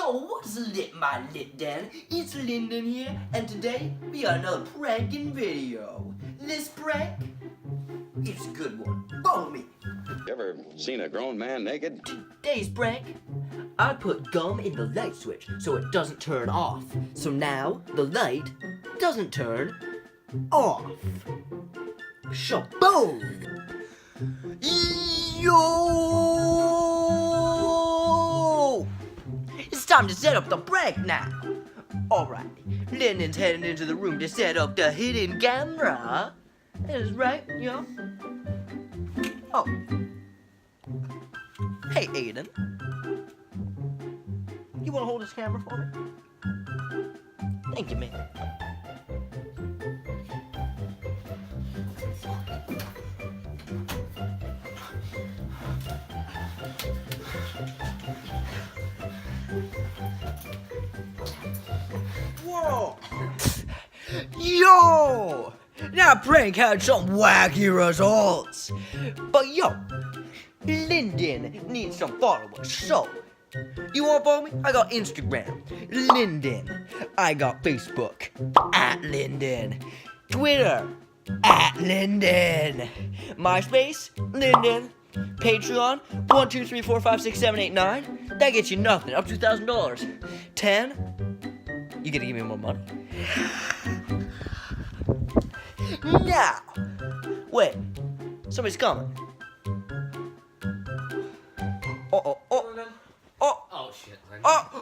Yo, what's lit, my lit den? It's Linden here, and today we got another pranking video. This prank, it's a good one. Follow me. You ever seen a grown man naked? Today's prank, I put gum in the light switch so it doesn't turn off. So now the light doesn't turn off. Shaboom! Yo! It's time to set up the prank now. Alright, Linden's heading into the room to set up the hidden camera. That is right, yo. Oh. Hey, Aiden. You wanna hold this camera for me? Thank you, man. Whoa! Yo! That prank had some wacky results. But yo, Linden needs some followers, so you wanna follow me? I got Instagram, Linden. I got Facebook, @Linden. Twitter, @Linden. MySpace, Linden. Patreon, 1, 2, 3, 4, 5, 6, 7, 8, 9. That gets you nothing, up to $1,000. 10, you gotta give me more money. Now, wait, somebody's coming. Oh, Oh shit.